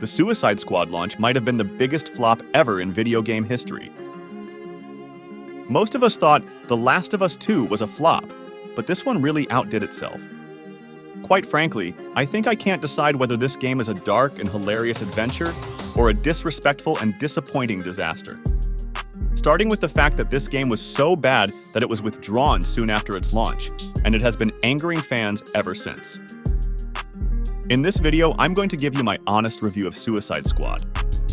the Suicide Squad launch might have been the biggest flop ever in video game history. Most of us thought The Last of Us 2 was a flop, but this one really outdid itself. Quite frankly, I think I can't decide whether this game is a dark and hilarious adventure or a disrespectful and disappointing disaster. Starting with the fact that this game was so bad that it was withdrawn soon after its launch, and it has been angering fans ever since. In this video, I'm going to give you my honest review of Suicide Squad.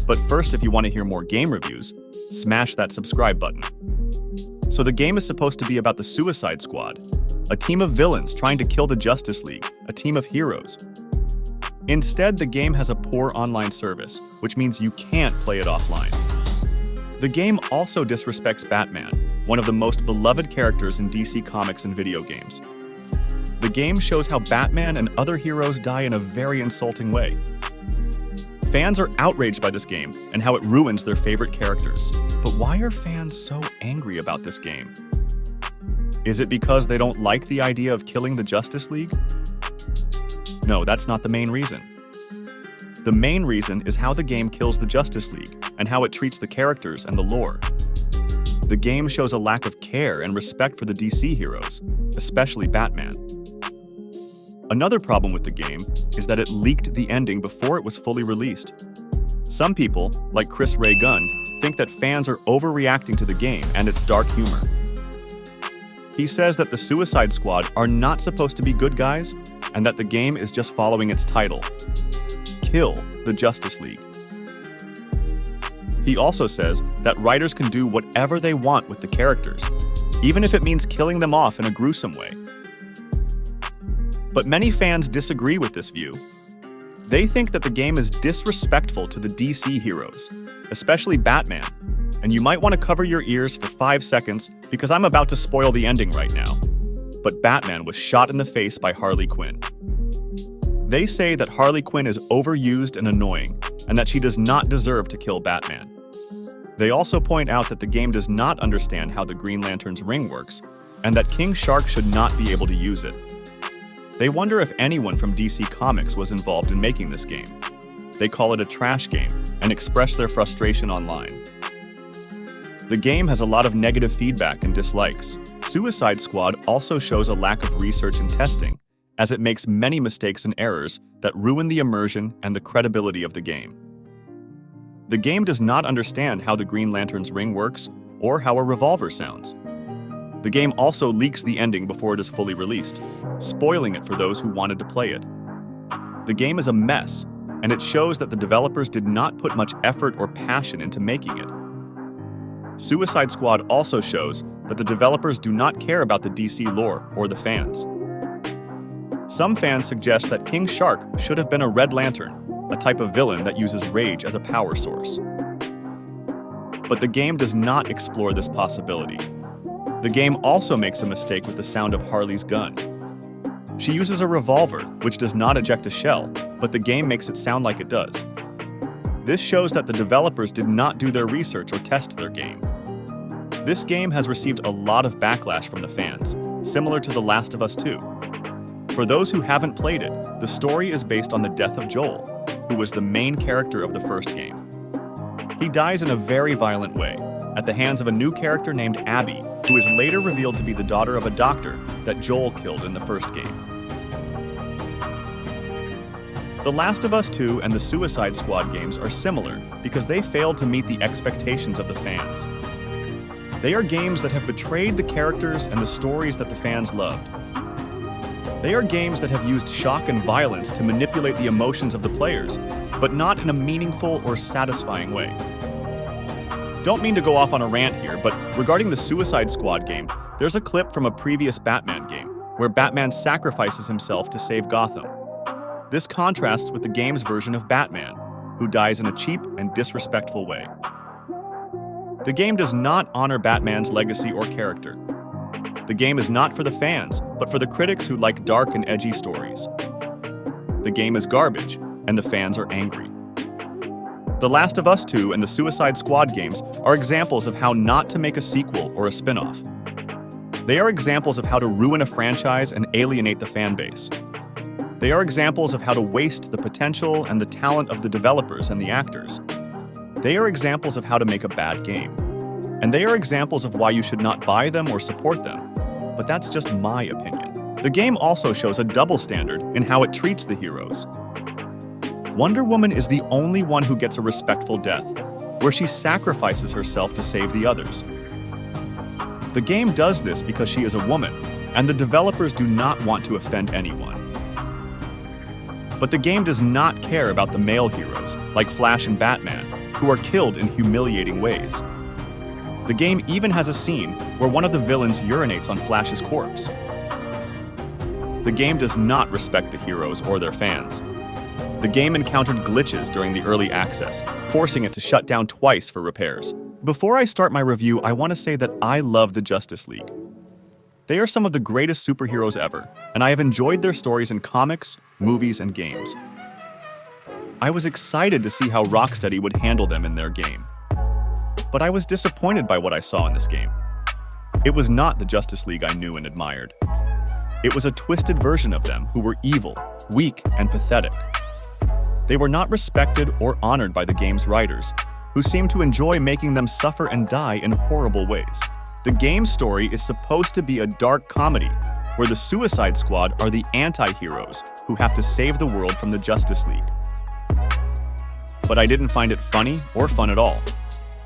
But first, if you want to hear more game reviews, smash that subscribe button. So the game is supposed to be about the Suicide Squad, a team of villains trying to kill the Justice League, a team of heroes. Instead, the game has a poor online service, which means you can't play it offline. The game also disrespects Batman, one of the most beloved characters in DC Comics and video games. The game shows how Batman and other heroes die in a very insulting way. Fans are outraged by this game and how it ruins their favorite characters. But why are fans so angry about this game? Is it because they don't like the idea of killing the Justice League? No, that's not the main reason. The main reason is how the game kills the Justice League and how it treats the characters and the lore. The game shows a lack of care and respect for the DC heroes, especially Batman. Another problem with the game is that it leaked the ending before it was fully released. Some people, like Chris Ray Gunn, think that fans are overreacting to the game and its dark humor. He says that the Suicide Squad are not supposed to be good guys and that the game is just following its title: Kill the Justice League. He also says that writers can do whatever they want with the characters, even if it means killing them off in a gruesome way. But many fans disagree with this view. They think that the game is disrespectful to the DC heroes, especially Batman, and you might want to cover your ears for 5 seconds because I'm about to spoil the ending right now. But Batman was shot in the face by Harley Quinn. They say that Harley Quinn is overused and annoying, and that she does not deserve to kill Batman. They also point out that the game does not understand how the Green Lantern's ring works, and that King Shark should not be able to use it. They wonder if anyone from DC Comics was involved in making this game. They call it a trash game and express their frustration online. The game has a lot of negative feedback and dislikes. Suicide Squad also shows a lack of research and testing, as it makes many mistakes and errors that ruin the immersion and the credibility of the game. The game does not understand how the Green Lantern's ring works or how a revolver sounds. The game also leaks the ending before it is fully released, spoiling it for those who wanted to play it. The game is a mess, and it shows that the developers did not put much effort or passion into making it. Suicide Squad also shows that the developers do not care about the DC lore or the fans. Some fans suggest that King Shark should have been a Red Lantern, a type of villain that uses rage as a power source. But the game does not explore this possibility. The game also makes a mistake with the sound of Harley's gun. She uses a revolver, which does not eject a shell, but the game makes it sound like it does. This shows that the developers did not do their research or test their game. This game has received a lot of backlash from the fans, similar to The Last of Us 2. For those who haven't played it, the story is based on the death of Joel, who was the main character of the first game. He dies in a very violent way, at the hands of a new character named Abby, who is later revealed to be the daughter of a doctor that Joel killed in the first game. The Last of Us 2 and the Suicide Squad games are similar because they failed to meet the expectations of the fans. They are games that have betrayed the characters and the stories that the fans loved. They are games that have used shock and violence to manipulate the emotions of the players, but not in a meaningful or satisfying way. Don't mean to go off on a rant here, but regarding the Suicide Squad game, there's a clip from a previous Batman game where Batman sacrifices himself to save Gotham. This contrasts with the game's version of Batman, who dies in a cheap and disrespectful way. The game does not honor Batman's legacy or character. The game is not for the fans, but for the critics who like dark and edgy stories. The game is garbage, and the fans are angry. The Last of Us 2 and the Suicide Squad games are examples of how not to make a sequel or a spin-off. They are examples of how to ruin a franchise and alienate the fan base. They are examples of how to waste the potential and the talent of the developers and the actors. They are examples of how to make a bad game. And they are examples of why you should not buy them or support them. But that's just my opinion. The game also shows a double standard in how it treats the heroes. Wonder Woman is the only one who gets a respectful death, where she sacrifices herself to save the others. The game does this because she is a woman, and the developers do not want to offend anyone. But the game does not care about the male heroes, like Flash and Batman, who are killed in humiliating ways. The game even has a scene where one of the villains urinates on Flash's corpse. The game does not respect the heroes or their fans. The game encountered glitches during the early access, forcing it to shut down twice for repairs. Before I start my review, I want to say that I love the Justice League. They are some of the greatest superheroes ever, and I have enjoyed their stories in comics, movies, and games. I was excited to see how Rocksteady would handle them in their game. But I was disappointed by what I saw in this game. It was not the Justice League I knew and admired. It was a twisted version of them who were evil, weak, and pathetic. They were not respected or honored by the game's writers, who seemed to enjoy making them suffer and die in horrible ways. The game's story is supposed to be a dark comedy, where the Suicide Squad are the anti-heroes who have to save the world from the Justice League. But I didn't find it funny or fun at all.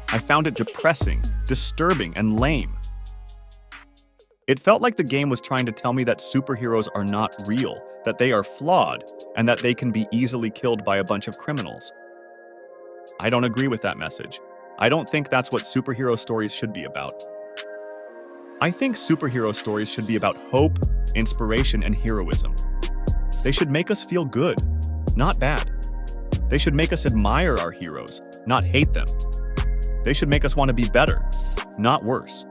I found it depressing, disturbing, and lame. It felt like the game was trying to tell me that superheroes are not real, that they are flawed, and that they can be easily killed by a bunch of criminals. I don't agree with that message. I don't think that's what superhero stories should be about. I think superhero stories should be about hope, inspiration, and heroism. They should make us feel good, not bad. They should make us admire our heroes, not hate them. They should make us want to be better, not worse.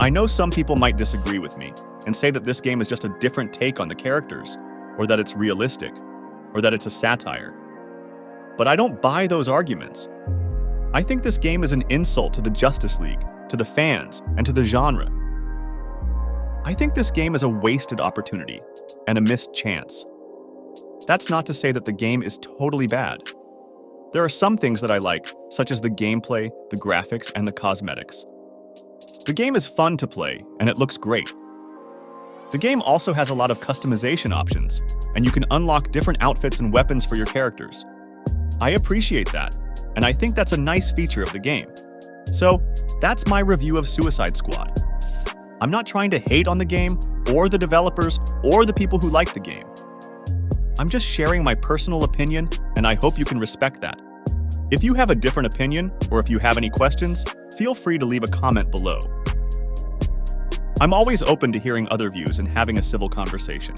I know some people might disagree with me and say that this game is just a different take on the characters, or that it's realistic, or that it's a satire. But I don't buy those arguments. I think this game is an insult to the Justice League, to the fans, and to the genre. I think this game is a wasted opportunity and a missed chance. That's not to say that the game is totally bad. There are some things that I like, such as the gameplay, the graphics, and the cosmetics. The game is fun to play, and it looks great. The game also has a lot of customization options, and you can unlock different outfits and weapons for your characters. I appreciate that, and I think that's a nice feature of the game. So, that's my review of Suicide Squad. I'm not trying to hate on the game, or the developers, or the people who like the game. I'm just sharing my personal opinion, and I hope you can respect that. If you have a different opinion, or if you have any questions, feel free to leave a comment below. I'm always open to hearing other views and having a civil conversation.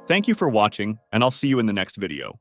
Thank you for watching, and I'll see you in the next video.